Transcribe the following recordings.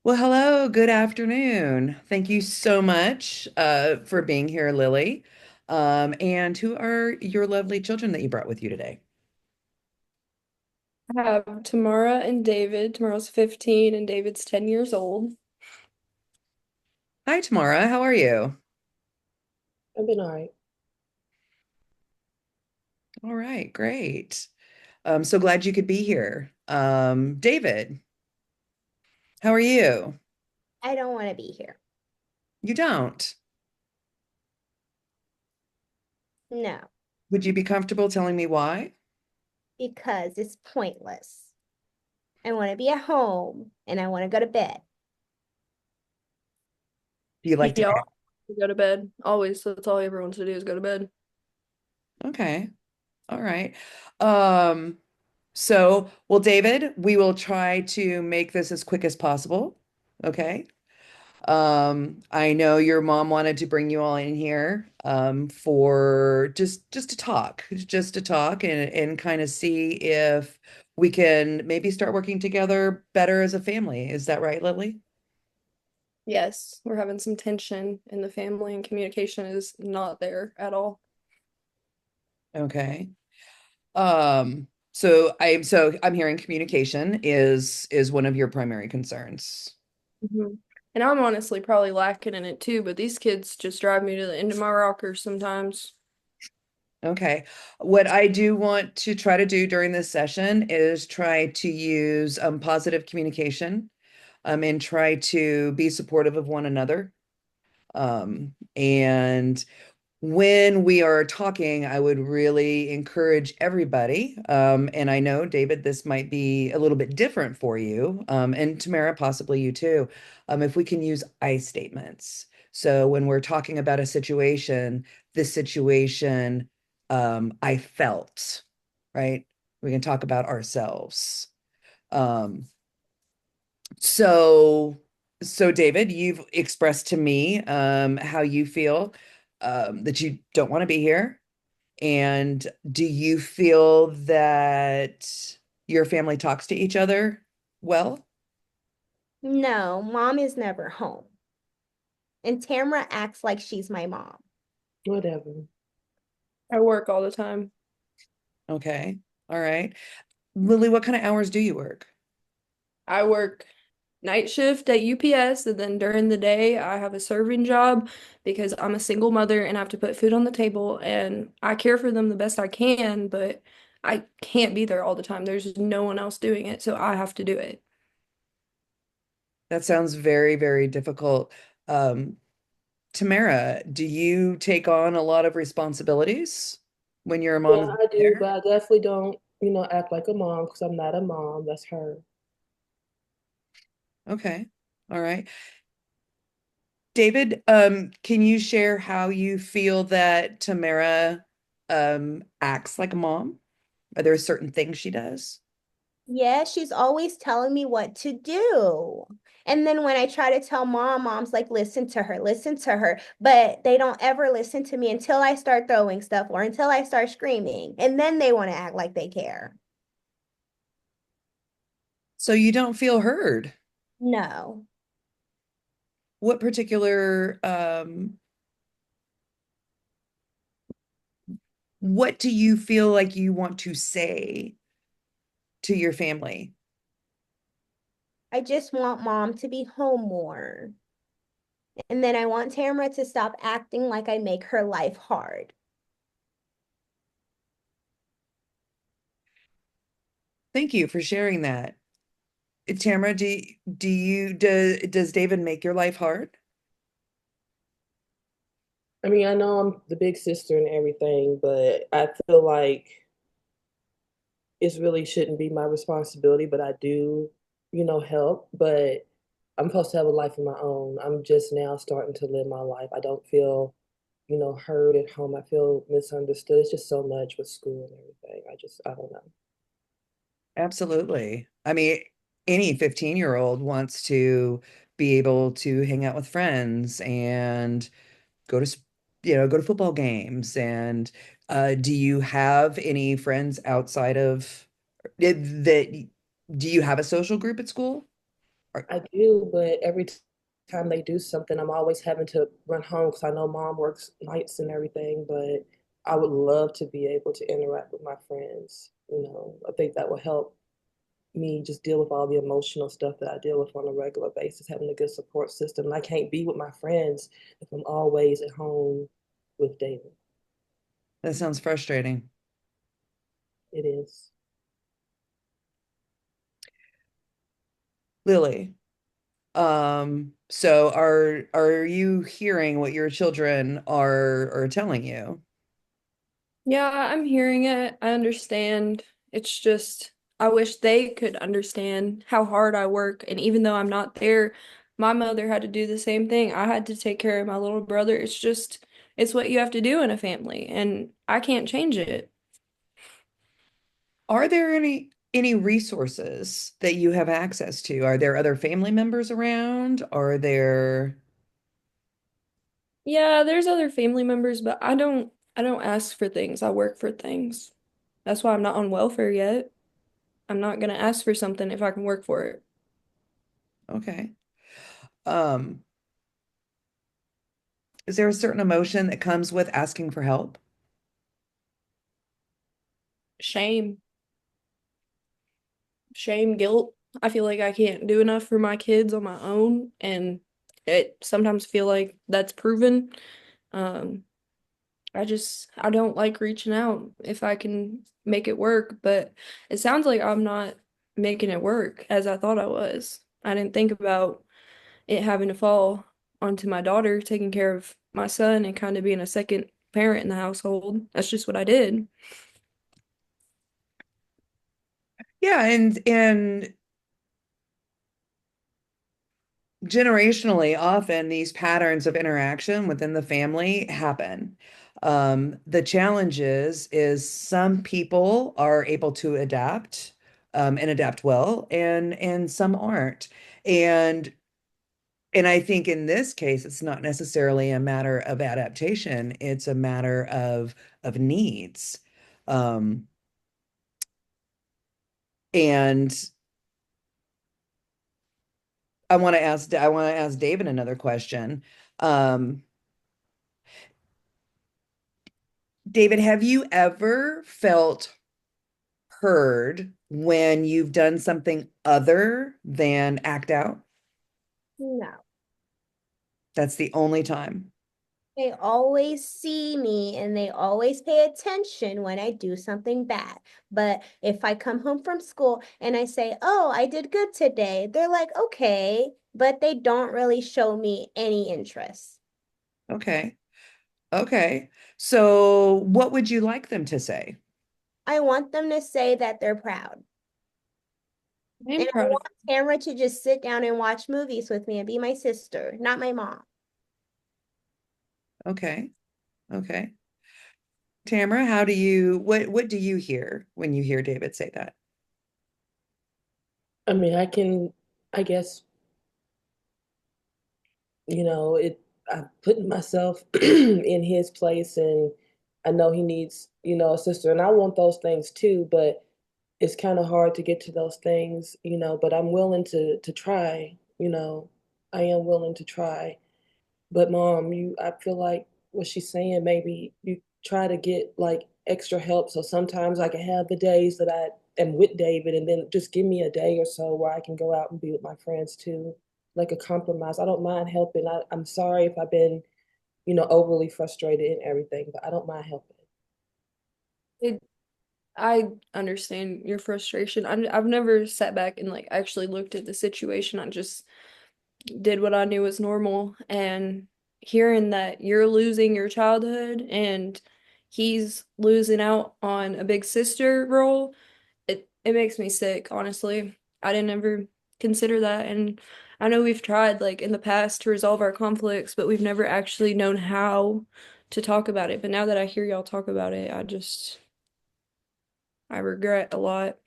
Well, hello, good afternoon. Thank you so much for being here, Lily. And who are your lovely children that you brought with you today? I have Tamara and David. Tamara's 15 and David's 10 years old. Hi, Tamara. How are you? I've been all right. All right, great. So glad you could be here. David, how are you? I don't want to be here. You don't. No, Would you be comfortable telling me why? because it's pointless. I want to be at home and I want to go to bed. Do you like to Yeah, pack? go to bed. Always. That's all he ever wants to do is go to bed. Okay. All right. Well, David, we will try to make this as quick as possible. Okay. I know your mom wanted to bring you all in here for just to talk, and kind of see if we can maybe start working together better as a family. Is that right, Lily? Yes, we're having some tension in the family and communication is not there at all. Okay. So I'm hearing communication is one of your primary concerns. Mhm. And I'm honestly probably lacking in it too, but these kids just drive me to the end of my rockers sometimes. Okay. What I do want to try to do during this session is try to use positive communication and try to be supportive of one another. And when we are talking, I would really encourage everybody. And I know, David, this might be a little bit different for you, and Tamara, possibly you too, if we can use I statements. So when we're talking about a situation, this situation, I felt, right? We can talk about ourselves. Um, so, so David, you've expressed to me how you feel that you don't want to be here. And do you feel that your family talks to each other well? No, mom is never home. And Tamara acts like she's my mom. Whatever. I work all the time. Okay. All right. Lily, what kind of hours do you work? I work night shift at UPS, and then during the day, I have a serving job because I'm a single mother and I have to put food on the table and I care for them the best I can, but I can't be there all the time. There's no one else doing it, so I have to do it. That sounds very, very difficult. Um, Tamara, do you take on a lot of responsibilities when your mom Yeah, is I do, there? but I definitely don't, act like a mom because I'm not a mom. That's her. Okay. All right. David, can you share how you feel that Tamara acts like a mom? Are there certain things she does? Yeah, she's always telling me what to do. And then when I try to tell mom, mom's like, listen to her, listen to her. But they don't ever listen to me until I start throwing stuff or until I start screaming. And then they want to act like they care. So you don't feel heard. No. What particular what do you feel like you want to say to your family? I just want mom to be home more. And then I want Tamara to stop acting like I make her life hard. Thank you for sharing that. Tamara, does David make your life hard? I mean, I know I'm the big sister and everything, but I feel like it really shouldn't be my responsibility, but I do, help. But I'm supposed to have a life of my own. I'm just now starting to live my life. I don't feel, heard at home. I feel misunderstood. It's just so much with school and everything. I don't know. Absolutely. I mean, any 15-year-old wants to be able to hang out with friends and go to, go to football games. And do you have any friends outside of that? Do you have a social group at school? Or, I do, but time they do something, I'm always having to run home because I know mom works nights and everything. But I would love to be able to interact with my friends. I think that will help me just deal with all the emotional stuff that I deal with on a regular basis, having a good support system. And I can't be with my friends if I'm always at home with David. that sounds frustrating. It is. Lily, so are you hearing what your children are telling you? Yeah, I'm hearing it. I understand. It's just, I wish they could understand how hard I work. And even though I'm not there, my mother had to do the same thing. I had to take care of my little brother. It's just, it's what you have to do in a family, and I can't change it. Are there any resources that you have access to? Are there other family members around? Are there Yeah, there's other family members, but I don't ask for things. I work for things. That's why I'm not on welfare yet. I'm not gonna ask for something if I can work for it. okay. Um, is there a certain emotion that comes with asking for help? Shame. Shame, guilt. I feel like I can't do enough for my kids on my own, and it sometimes feel like that's proven. Um, I don't like reaching out if I can make it work, but it sounds like I'm not making it work as I thought I was. I didn't think about it having to fall onto my daughter taking care of my son and kind of being a second parent in the household. That's just what I did. Yeah, and generationally, often these patterns of interaction within the family happen. The challenge is some people are able to adapt and adapt well, and some aren't. And and I think in this case, it's not necessarily a matter of adaptation; it's a matter of needs. Um, and I want to ask David another question. Um, David, have you ever felt heard when you've done something other than act out? No. That's the only time. They always see me and they always pay attention when I do something bad. But if I come home from school and I say, "Oh, I did good today," they're like, "Okay," but they don't really show me any interest. Okay. Okay. So what would you like them to say? I want them to say that they're proud. I'm And I proud of want Tamara to just sit down and watch movies with me and be my sister, not my mom. Okay. Okay. Tamara, how do you what do you hear when you hear David say that? I mean, I guess, I'm putting myself in his place, and I know he needs, a sister, and I want those things too, but it's kind of hard to get to those things, but I'm willing to try, I am willing to try. But mom, I feel like what she's saying, maybe you try to get like extra help. So sometimes I can have the days that I am with David and then just give me a day or so where I can go out and be with my friends too. Like a compromise. I don't mind helping. I'm sorry if I've been, overly frustrated and everything, but I don't mind helping. it. I understand your frustration. I've never sat back and like actually looked at the situation. I just did what I knew was normal. And hearing that you're losing your childhood and he's losing out on a big sister role, it makes me sick, honestly. I didn't ever consider that. And I know we've tried like in the past to resolve our conflicts, but we've never actually known how to talk about it. But now that I hear y'all talk about it, I regret a lot.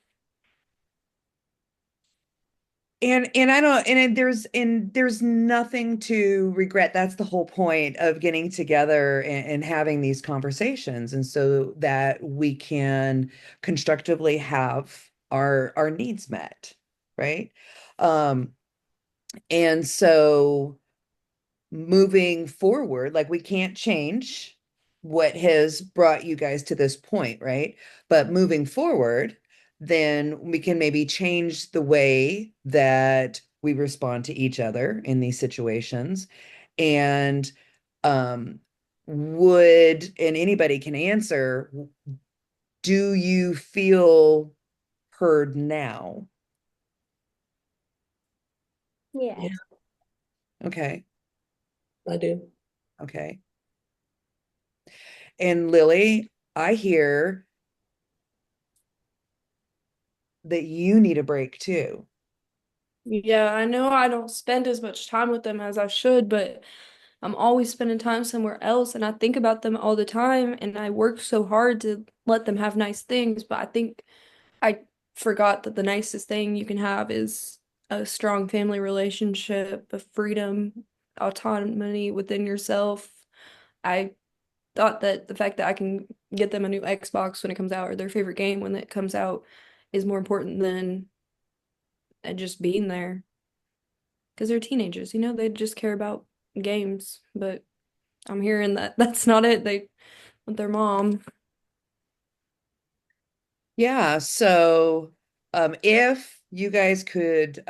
And I don't and there's nothing to regret. That's the whole point of getting together and having these conversations, and so that we can constructively have our needs met, right? Um, And so moving forward, like we can't change what has brought you guys to this point, right? But moving forward, then we can maybe change the way that we respond to each other in these situations. And um, and anybody can answer, do you feel heard now? Yeah, Yes. Okay, I do. okay. And Lily, I hear that you need a break too. Yeah, I know I don't spend as much time with them as I should, but I'm always spending time somewhere else and I think about them all the time and I work so hard to let them have nice things, but I think I forgot that the nicest thing you can have is a strong family relationship, a freedom, autonomy within yourself. I thought that the fact that I can get them a new Xbox when it comes out or their favorite game when it comes out is more important than just being there. Because they're teenagers, they just care about games. But I'm hearing that that's not it. They want their mom. Yeah, so if you guys could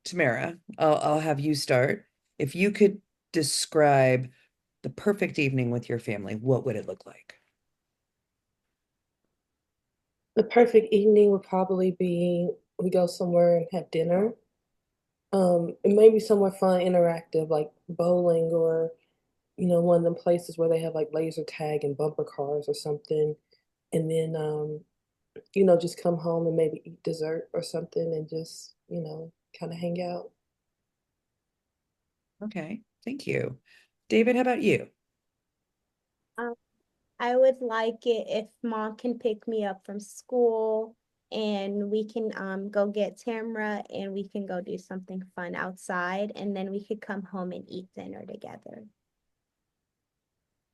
Tamara, I'll have you start. If you could describe the perfect evening with your family, what would it look like? The perfect evening would probably be we go somewhere and have dinner. And maybe somewhere fun, interactive, like bowling or, one of them places where they have like laser tag and bumper cars or something. And then, just come home and maybe eat dessert or something and just, kind of hang out. Okay, thank you. David, how about you? Um, I would like it if mom can pick me up from school and we can go get Tamra and we can go do something fun outside and then we could come home and eat dinner together.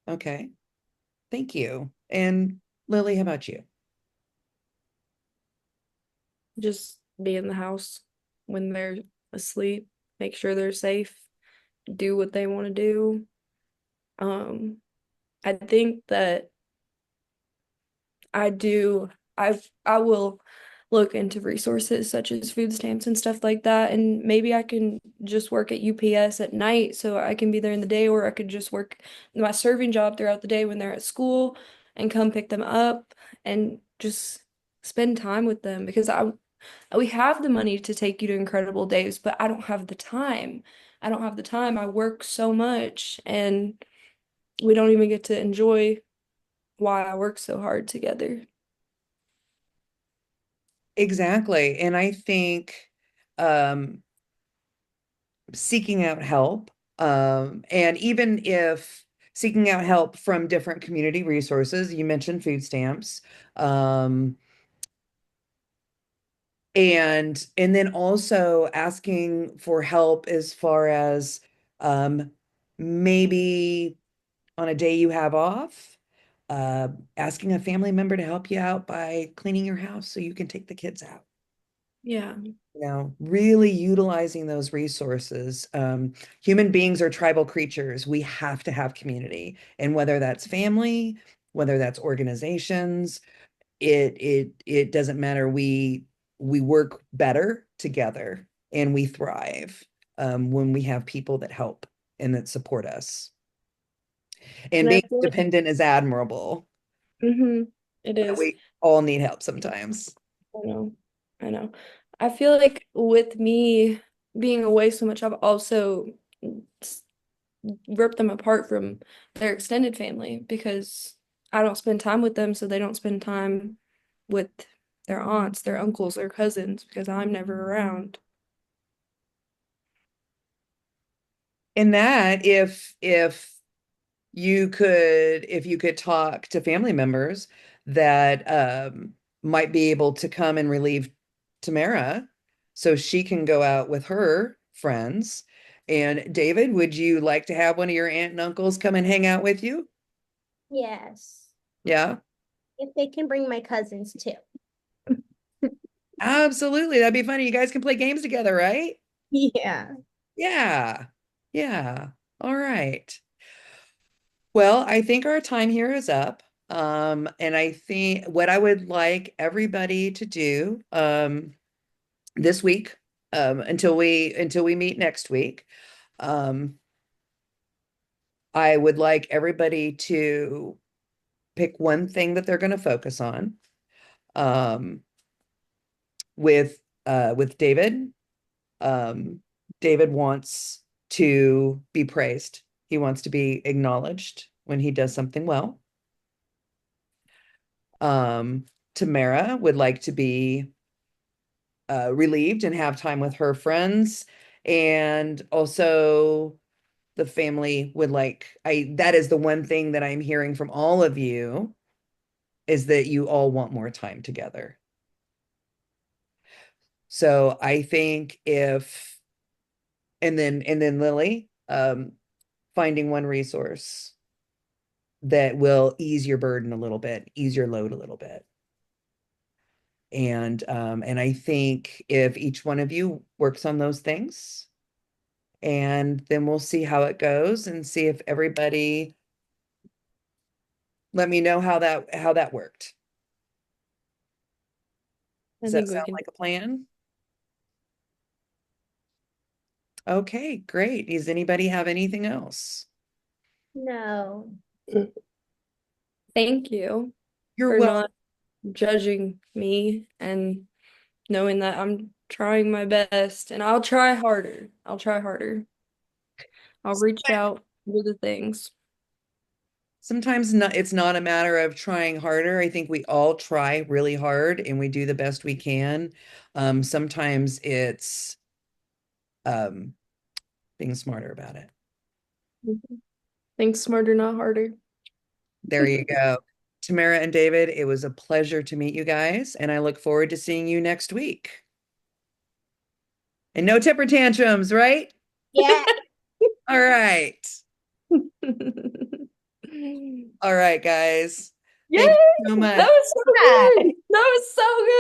Okay, thank you. And Lily, how about you? Just be in the house when they're asleep, make sure they're safe, do what they want to do. Um, I think that I do, I will look into resources such as food stamps and stuff like that. And maybe I can just work at UPS at night so I can be there in the day, or I could just work my serving job throughout the day when they're at school and come pick them up and just spend time with them because we have the money to take you to incredible days, but I don't have the time. I don't have the time. I work so much and we don't even get to enjoy why I work so hard together. Exactly. And I think um, seeking out help, and even if seeking out help from different community resources, you mentioned food stamps, um, and then also asking for help as far as um, maybe on a day you have off, uh, asking a family member to help you out by cleaning your house so you can take the kids out. Yeah. Really utilizing those resources. Human beings are tribal creatures. We have to have community, and whether that's family, whether that's organizations, it doesn't matter. We work better together, and we thrive when we have people that help and that support us. And And I being feel like, independent is admirable, it but is. we all need help sometimes. I know. I know. I feel like with me being away so much, I've also s- ripped them apart from their extended family because I don't spend time with them, so they don't spend time with their aunts, their uncles, their cousins because I'm never around. And that if you could talk to family members that might be able to come and relieve Tamara so she can go out with her friends. And David, would you like to have one of your aunt and uncles come and hang out with you? Yes. Yeah, If they can bring my cousins too. Absolutely. That'd be funny. You guys can play games together, right? Yeah. Yeah. Yeah. All right. Well, I think our time here is up. And I think what I would like everybody to do this week, until we meet next week, um, I would like everybody to pick one thing that they're going to focus on. Um, with David, um, David wants to be praised. He wants to be acknowledged when he does something well. Um, Tamara would like to be relieved and have time with her friends. And also the family would like, that is the one thing that I'm hearing from all of you is that you all want more time together. So I think if, and then Lily, finding one resource that will ease your burden a little bit, ease your load a little bit. And I think if each one of you works on those things, and then we'll see how it goes and see if everybody let me know how that worked. I Does that think we sound can. like a plan? Okay, great. Does anybody have anything else? No. Thank you You're for welcome. not judging me and knowing that I'm trying my best and I'll try harder. I'll try harder. I'll reach out to the things. Sometimes not, it's not a matter of trying harder. I think we all try really hard and we do the best we can. Sometimes it's um, being smarter about it. Mhm. Think smarter, not harder. There you go. Tamara and David, it was a pleasure to meet you guys, and I look forward to seeing you next week. And no temper tantrums, right? Yeah. All right. All right, guys. Yay! Thank you so That much. was so good. That was so good.